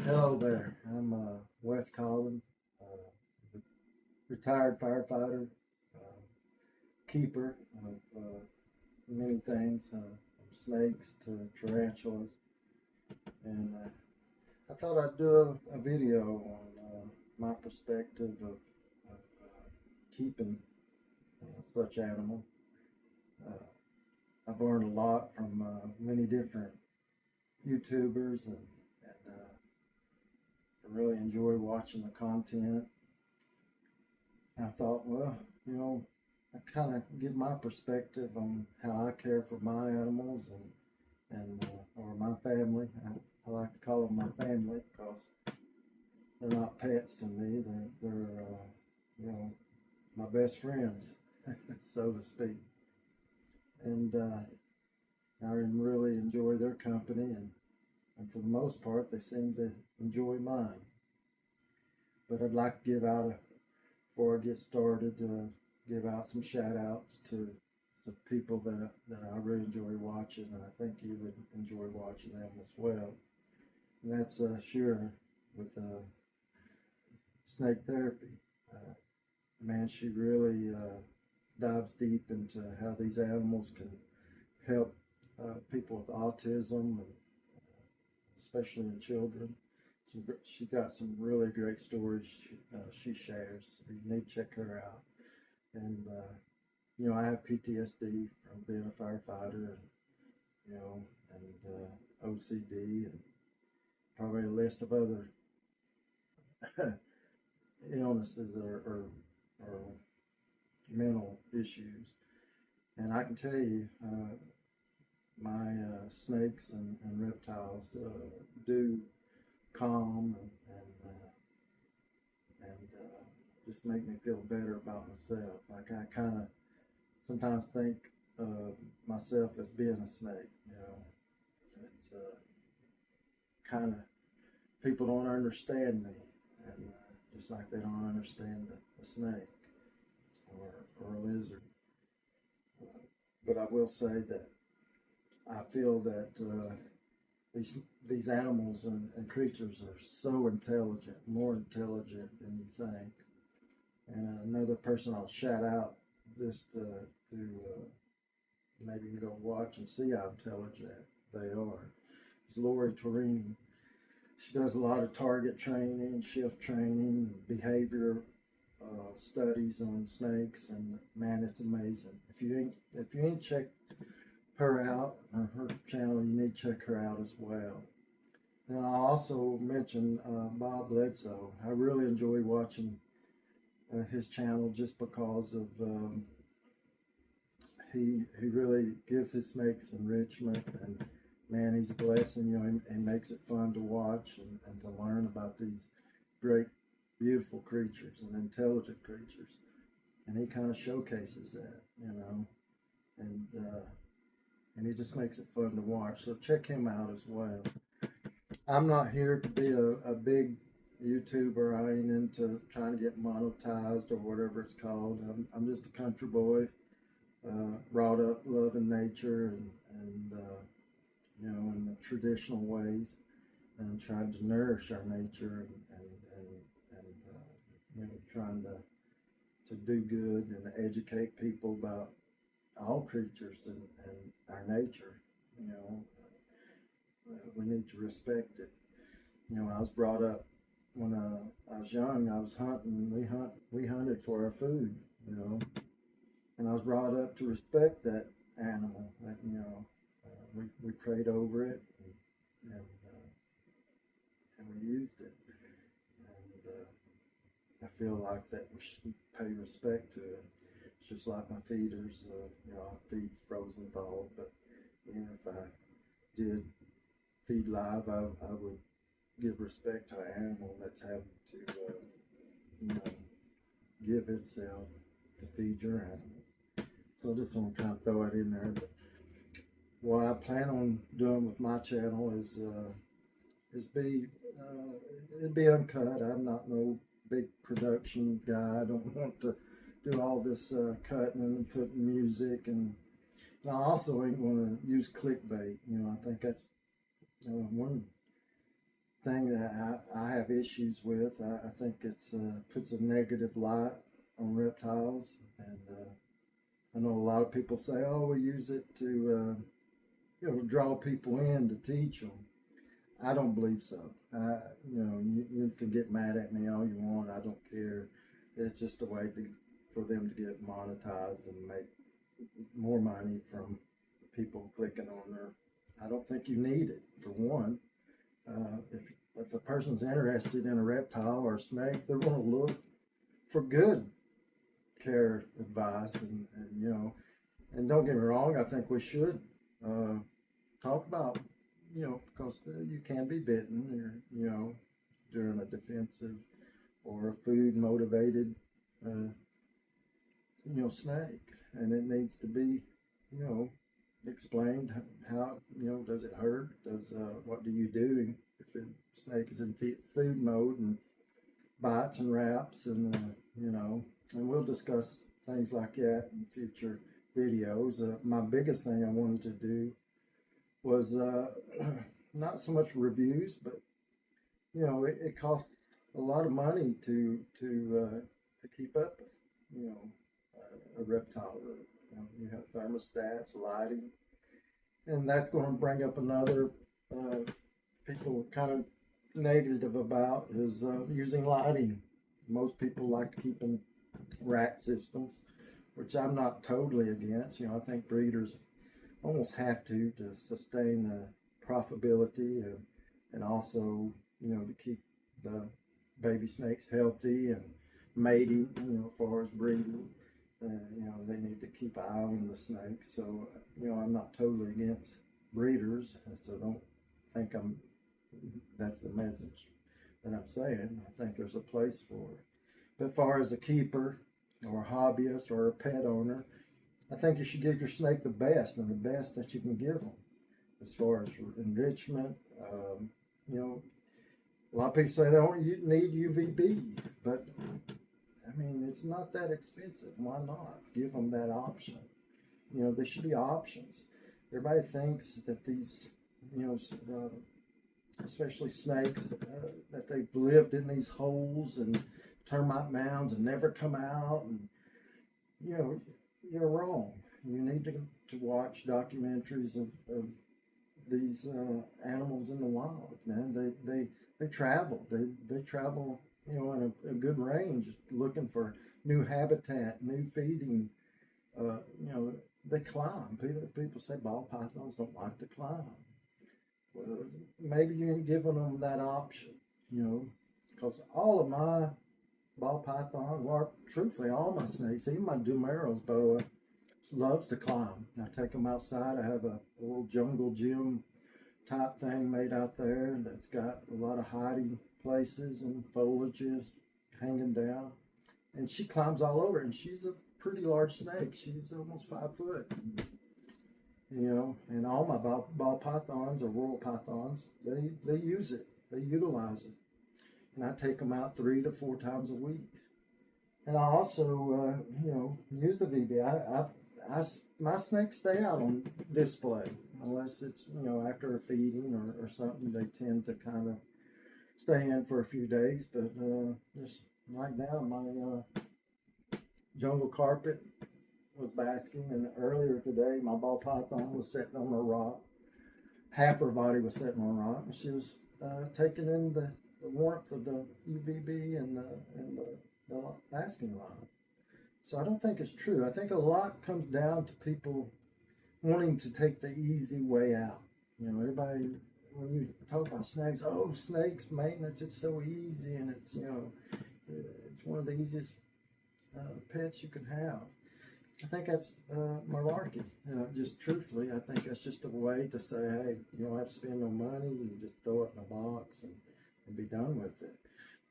Hello there. I'm Wes Collins, retired firefighter, uh, keeper of many things, from snakes to tarantulas. And I thought I'd do a video on my perspective of keeping such animals. Uh, I've learned a lot from many different YouTubers, and I really enjoy watching the content. I thought, well, I kind of give my perspective on how I care for my animals and or my family. I like to call them my family because they're not pets to me. They're my best friends, so to speak. And I really enjoy their company, and for the most part, they seem to enjoy mine. But I'd like to before I get started, give out some shout outs to some people that I really enjoy watching, and I think you would enjoy watching them as well. And that's Shira with snake therapy. Man, she really dives deep into how these animals can help people with autism, and especially in children. She got some really great stories she shares. You need to check her out. And I have PTSD from being a firefighter, and OCD, and probably a list of other illnesses or mental issues. And I can tell you, my snakes and reptiles do calm and just make me feel better about myself. Like I kind of sometimes think of myself as being a snake. It's kind of, people don't understand me, and just like they don't understand a snake or a lizard. But I will say that I feel that these animals and creatures are so intelligent, more intelligent than you think. And another person I'll shout out, just to maybe you go watch and see how intelligent they are, is Lori Torini. She does a lot of target training, shift training, behavior studies on snakes, and man, it's amazing. If you ain't checked her out, her channel, you need to check her out as well. And I'll also mention Bob Bledsoe. I really enjoy watching his channel just because of he really gives his snakes enrichment, and man, he's a blessing, and makes it fun to watch and to learn about these great, beautiful creatures and intelligent creatures. And he kind of showcases that, and he just makes it fun to watch. So check him out as well. I'm not here to be a big YouTuber. I ain't into trying to get monetized or whatever it's called. I'm just a country boy, brought up loving nature and in the traditional ways, and trying to nourish our nature and trying to do good and educate people about all creatures and our nature. We need to respect it. I was brought up when I was young. I was hunting. We hunted for our food. And I was brought up to respect that animal. That we prayed over it and we used it. And I feel like that we should pay respect to it. It's just like my feeders. I feed frozen thawed, but if I did feed live, I would give respect to an animal that's having to give itself to feed your animal. So I just want to kind of throw it in there. But what I plan on doing with my channel is it'd be uncut. I'm not no big production guy. I don't want to do all this cutting and putting music, and I also ain't going to use clickbait. I think that's one thing that I have issues with. I think it's puts a negative light on reptiles, and I know a lot of people say, "Oh, we use it to draw people in to teach them." I don't believe so. You can get mad at me all you want. I don't care. It's just a way for them to get monetized and make more money from people clicking on their. I don't think you need it, for one. If a person's interested in a reptile or a snake, they're going to look for good care advice, and don't get me wrong, I think we should talk about, because you can be bitten, or, during a defensive or a food motivated, snake, and it needs to be, explained how, does it hurt? What do you do if the snake is in food mode and bites and wraps, and, and we'll discuss things like that in future videos. My biggest thing I wanted to do was not so much reviews, but, it costs a lot of money to keep up with, a reptile. You have thermostats, lighting, and that's going to bring up another people kind of negative about is using lighting. Most people like to keep in rack systems, which I'm not totally against. I think breeders almost have to sustain the profitability and also, to keep the baby snakes healthy and mating, as far as breeding. They need to keep an eye on the snakes. So, I'm not totally against breeders, so don't think that's the message that I'm saying. I think there's a place for it. But as far as a keeper or a hobbyist or a pet owner, I think you should give your snake the best, and the best that you can give them. As far as enrichment, a lot of people say they don't need UVB, but I mean, it's not that expensive. Why not give them that option? There should be options. Everybody thinks that these, especially snakes, that they've lived in these holes and termite mounds and never come out, and you're wrong. You need to watch documentaries of these animals in the wild. Man, they travel. They travel, in a good range, looking for new habitat, new feeding. They climb. People say ball pythons don't like to climb. Well, maybe you ain't giving them that option, because all of my ball python, or truthfully all my snakes, even my Dumero's boa, loves to climb. I take them outside. I have a little jungle gym type thing made out there that's got a lot of hiding places and foliages hanging down, and she climbs all over, and she's a pretty large snake. She's almost 5 foot, and all my ball pythons or royal pythons, they use it, they utilize it, and I take them out 3 to 4 times a week. And I also use the VB. My snakes stay out on display unless it's after a feeding or something. They tend to kind of stay in for a few days, but just right now my jungle carpet was basking, and earlier today my ball python was sitting on a rock. Half her body was sitting on a rock, and she was taking in the warmth of the UVB and the basking line. So I don't think it's true. I think a lot comes down to people wanting to take the easy way out. Everybody, when you talk about snakes, oh, snakes maintenance, it's so easy, and it's it's one of the easiest pets you can have. I think that's malarkey. Just truthfully, I think that's just a way to say, hey, you don't have to spend no money. You just throw it in a box and be done with it.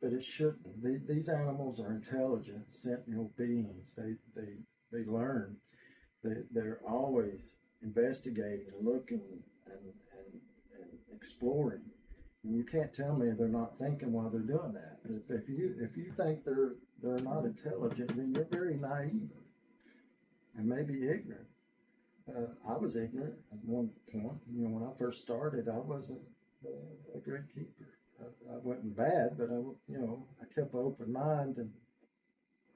But it shouldn't. These animals are intelligent, sentinel beings. They learn. They're always investigating, looking, and exploring. And you can't tell me they're not thinking while they're doing that. If you think they're not intelligent, then you're very naive and maybe ignorant. I was ignorant at one point. When I first started, I wasn't a great keeper. I wasn't bad, but I kept an open mind, and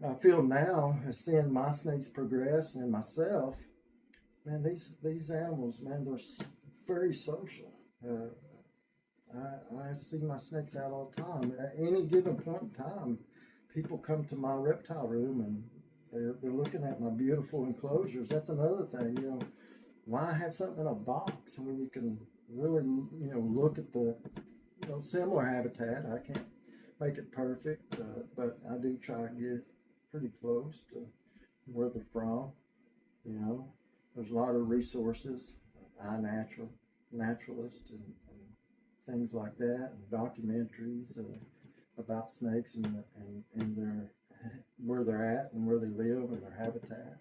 I feel now, as seeing my snakes progress and myself, man, these animals, man, they're very social. Uh, I see my snakes out all the time. At any given point in time, people come to my reptile room and they're looking at my beautiful enclosures. That's another thing, why have something in a box when you can really, look at the, similar habitat. I can't make it perfect, but I do try to get pretty close to where they're from. You know, there's a lot of resources, naturalists, and things like that, and documentaries about snakes and their where they're at and where they live and their habitat.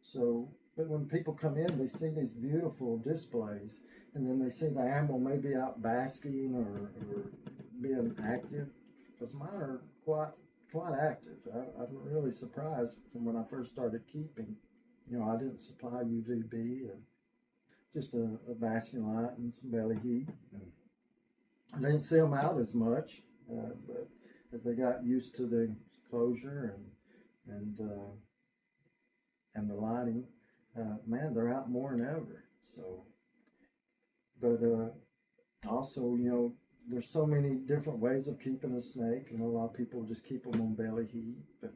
So, but when people come in, they see these beautiful displays, and then they see the animal maybe out basking or being active, because mine are quite active. I'm really surprised from when I first started keeping. I didn't supply UVB, and just a basking light and some belly heat. And I didn't see them out as much, but as they got used to the closure and the lighting, man, they're out more than ever. So, but also, there's so many different ways of keeping a snake. A lot of people just keep them on belly heat, but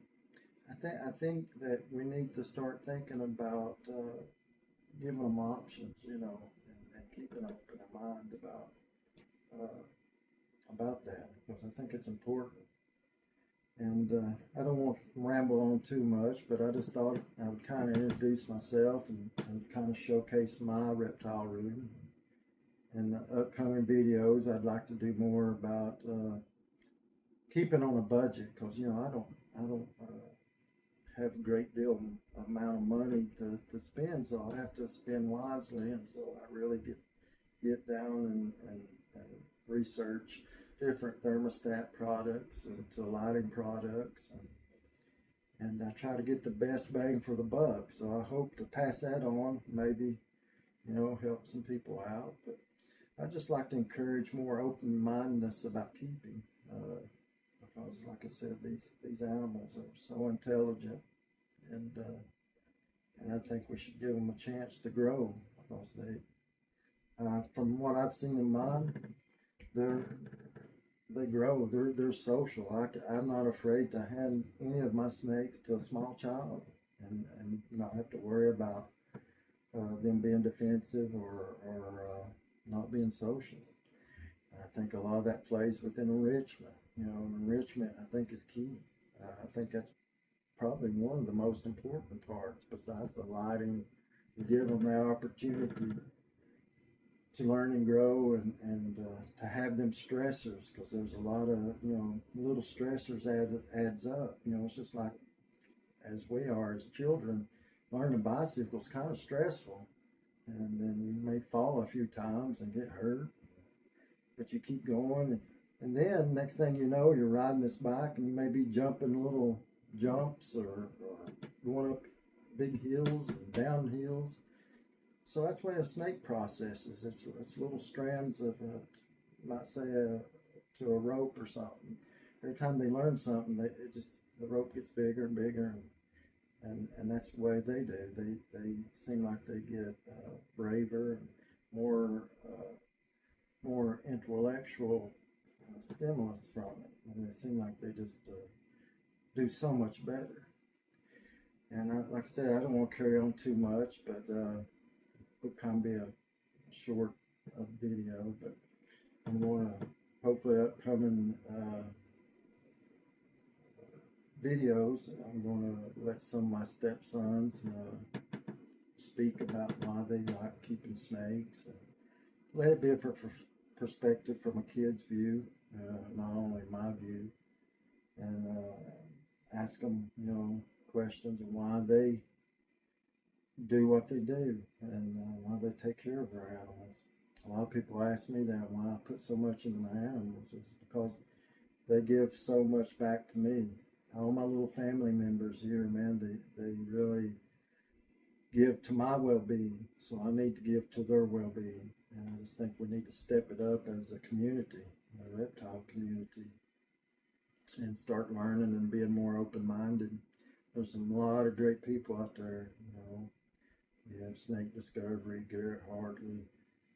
I think that we need to start thinking about giving them options, and keeping an open mind about that, because I think it's important. And I don't want to ramble on too much, but I just thought I would kind of introduce myself and kind of showcase my reptile room. In the upcoming videos, I'd like to do more about keeping on a budget, because I don't have a great deal of amount of money to spend, so I have to spend wisely, and so I really get down and research different thermostat products and to lighting products, and I try to get the best bang for the buck. So I hope to pass that on, maybe help some people out. But I just like to encourage more open-mindedness about keeping, because, like I said, these animals are so intelligent, and I think we should give them a chance to grow, because from what I've seen in mine, they grow. They're social. I'm not afraid to hand any of my snakes to a small child, and not have to worry about them being defensive or not being social. I think a lot of that plays within enrichment. Enrichment, I think, is key. I think that's probably one of the most important parts, besides the lighting. You give them that opportunity to learn and grow, and to have them stressors, because there's a lot of little stressors adds up. It's just like as we are as children, learning a bicycle is kind of stressful, and then you may fall a few times and get hurt, but you keep going, and then next thing you know, you're riding this bike and you may be jumping little jumps or going up big hills and down hills. So that's why a snake processes. It's little strands of, might say, to a rope or something. Every time they learn something, the rope gets bigger and bigger, and that's the way they do. They seem like they get braver and more intellectual stimulus from it, and they seem like they just do so much better. And like I said, I don't want to carry on too much, but it'll kind of be a short video. But I'm going to, hopefully, upcoming videos, I'm going to let some of my stepsons speak about why they like keeping snakes, and let it be a perspective from a kid's view, not only my view, and ask them, questions of why they do what they do, and why they take care of their animals. A lot of people ask me that, why I put so much into my animals. It's because they give so much back to me. All my little family members here, man, they really give to my well-being, so I need to give to their well-being. And I just think we need to step it up as a community. the reptile community and start learning and being more open-minded. There's a lot of great people out there. You have Snake Discovery, Garrett Hartley,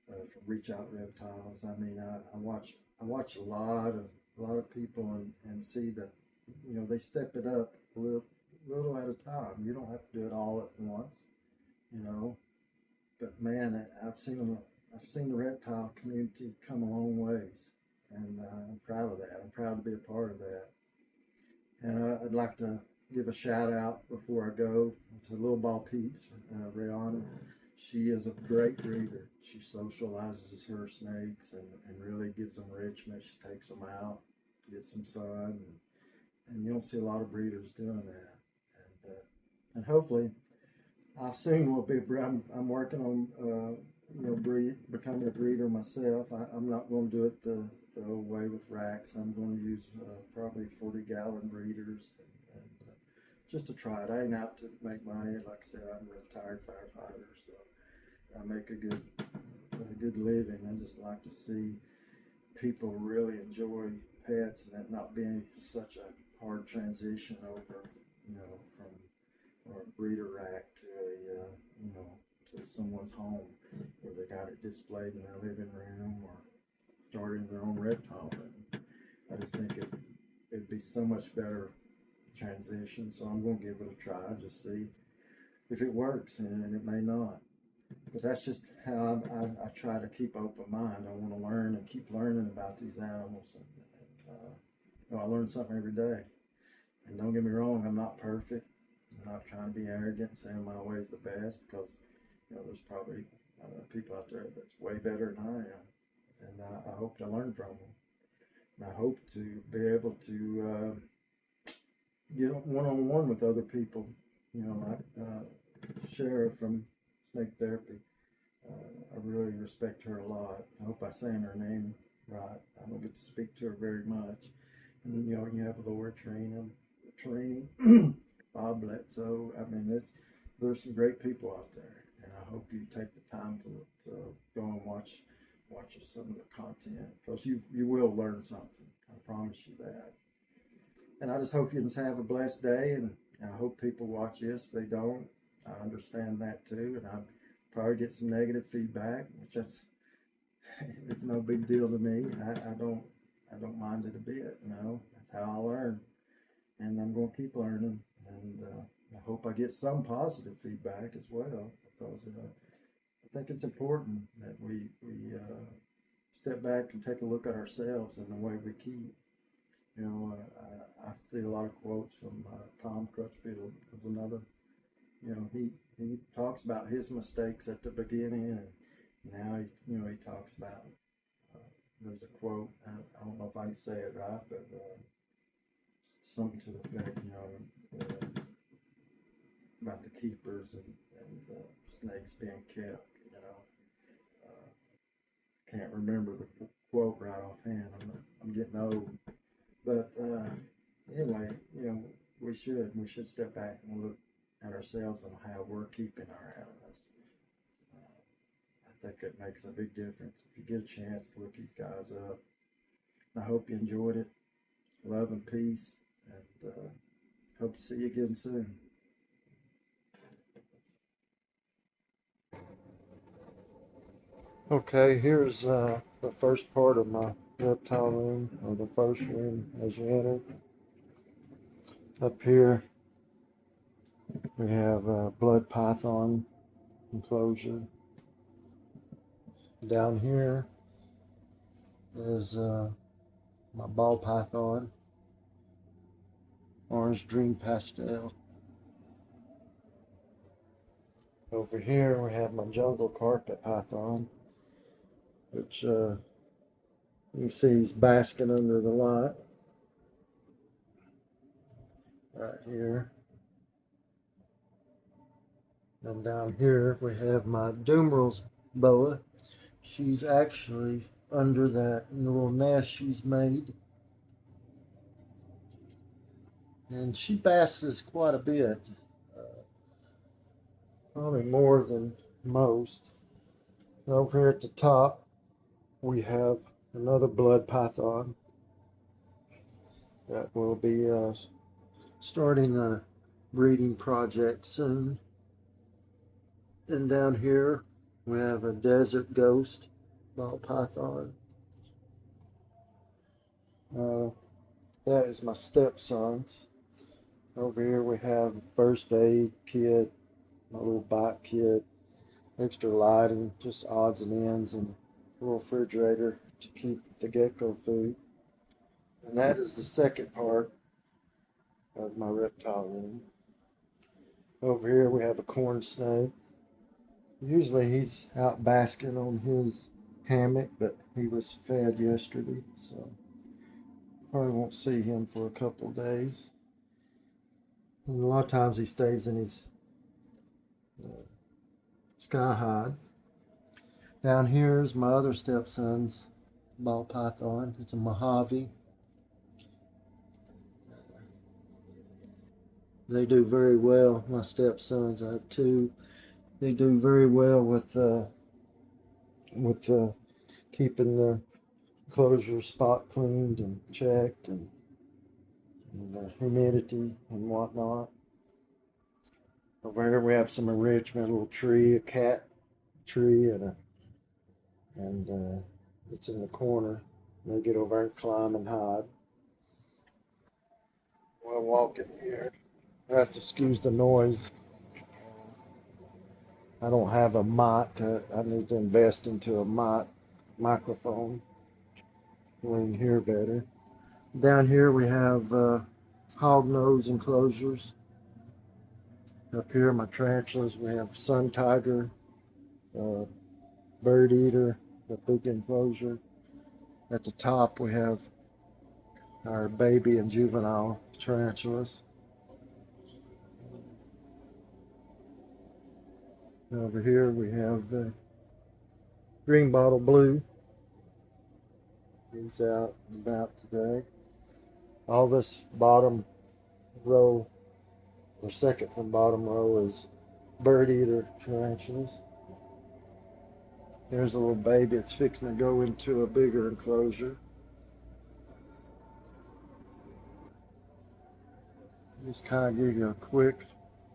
from Reach Out Reptiles. I mean, I watch a lot of people and see that they step it up little at a time. You don't have to do it all at once, you know. But man, I've seen the reptile community come a long ways, and I'm proud of that. I'm proud to be a part of that. And I'd like to give a shout out before I go to Little Ball Peeps, Rihanna. She is a great breeder. She socializes her snakes and really gives them enrichment. She takes them out, gets some sun, and you don't see a lot of breeders doing that. And hopefully, I soon will be. I'm working on becoming a breeder myself. I'm not going to do it the old way with racks. I'm going to use probably 40-gallon breeders and just to try it. I ain't out to make money. Like I said, I'm a retired firefighter, so I make a good living. I just like to see people really enjoy pets and it not being such a hard transition over, from a breeder rack to to someone's home where they got it displayed in their living room or starting their own reptile room. I just think it'd be so much better transition. So I'm going to give it a try, just see if it works, and it may not. But that's just how I try to keep open mind. I want to learn and keep learning about these animals. And I learn something every day. And don't get me wrong, I'm not perfect. I'm not trying to be arrogant and saying my way is the best, because there's probably people out there that's way better than I am. And I hope to learn from them. And I hope to be able to get one-on-one with other people, like Shara from Snake Therapy. I really respect her a lot. I hope I'm saying her name right. I don't get to speak to her very much. And you have Laura Trini, Bob Bledsoe. I mean, there's some great people out there, and I hope you take the time to go and watch some of the content, because you will learn something. I promise you that. And I just hope you just have a blessed day, and I hope people watch this. If they don't, I understand that too, and I probably get some negative feedback, which it's no big deal to me. I don't mind it a bit. That's how I learn, and I'm going to keep learning. And I hope I get some positive feedback as well, because I think it's important that we step back and take a look at ourselves and the way we keep. I see a lot of quotes from Tom Crutchfield. Was another. He talks about his mistakes at the beginning, and now he talks about. There's a quote. I don't know if I can say it right, but something to the effect, about the keepers and snakes being kept. Can't remember the quote right offhand. I'm getting old, but anyway, we should step back and look at ourselves and how we're keeping our animals. I think it makes a big difference. If you get a chance, look these guys up. I hope you enjoyed it. Love and peace, and hope to see you again soon. Okay, here's the first part of my reptile room, or the first room as you enter. Up here we have a blood python enclosure. Down here is my ball python, orange dream pastel. Over here we have my jungle carpet python, which you can see he's basking under the light right here. And down here we have my Dumeral's boa. She's actually under that little nest she's made, and she basks quite a bit, probably more than most. Over here at the top we have another blood python that will be starting a breeding project soon. And down here we have a desert ghost ball python. That is my stepson's. Over here we have a first aid kit, my little bite kit, extra lighting, just odds and ends, and a little refrigerator to keep the gecko food. And that is the second part of my reptile room. Over here we have a corn snake. Usually he's out basking on his hammock, but he was fed yesterday, so probably won't see him for a couple days. And a lot of times he stays in his sky hide. Down here is my other stepson's ball python. It's a Mojave. They do very well. My stepsons, I have two. They do very well with keeping the enclosure spot cleaned and checked, and the humidity and whatnot. Over here we have some enrichment, a little tree, a cat tree, and it's in the corner. They get over and climb and hide. We'll walk in here. I have to excuse the noise. I don't have a mic. I need to invest into a microphone where you can hear better. Down here we have hog nose enclosures. Up here my tarantulas, we have sun tiger, bird eater, the big enclosure. At the top we have our baby and juvenile tarantulas. Over here we have green bottle blue. He's out and about today. All this bottom row, or second from bottom row, is bird eater tarantulas. There's a little baby that's fixing to go into a bigger enclosure. Just kind of give you a quick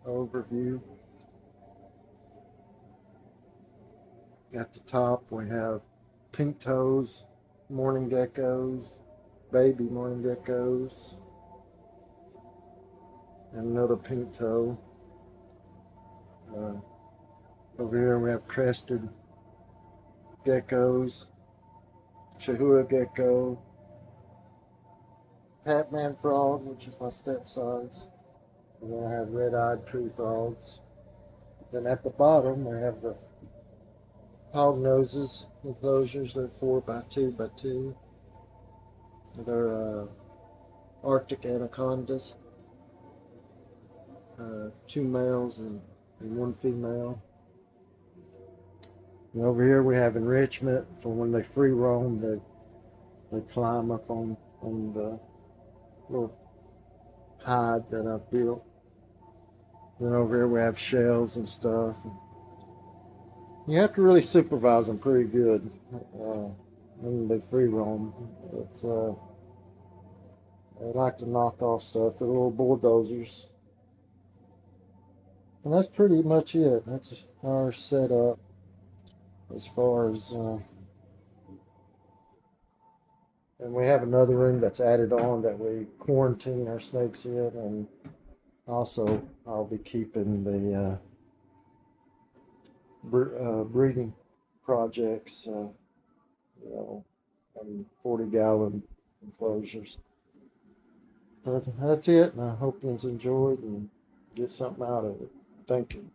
overview. At the top we have pink toes, morning geckos, baby morning geckos, and another pink toe. Over here we have crested geckos, Chihuahua gecko, Batman frog, which is my stepson's, and then I have red-eyed tree frogs. Then at the bottom we have the hog noses enclosures. They're 4x2x2. They're Arctic anacondas. 2 males and 1 female. And over here we have enrichment for when they free roam. They climb up on the little hide that I've built. Then over here we have shelves and stuff. You have to really supervise them pretty good when they free roam. But they like to knock off stuff. They're little bulldozers. And that's pretty much it. That's our setup as far as... and we have another room that's added on that we quarantine our snakes in. And also I'll be keeping the breeding projects, and 40-gallon enclosures. But that's it, and I hope you enjoyed and get something out of it. Thank you.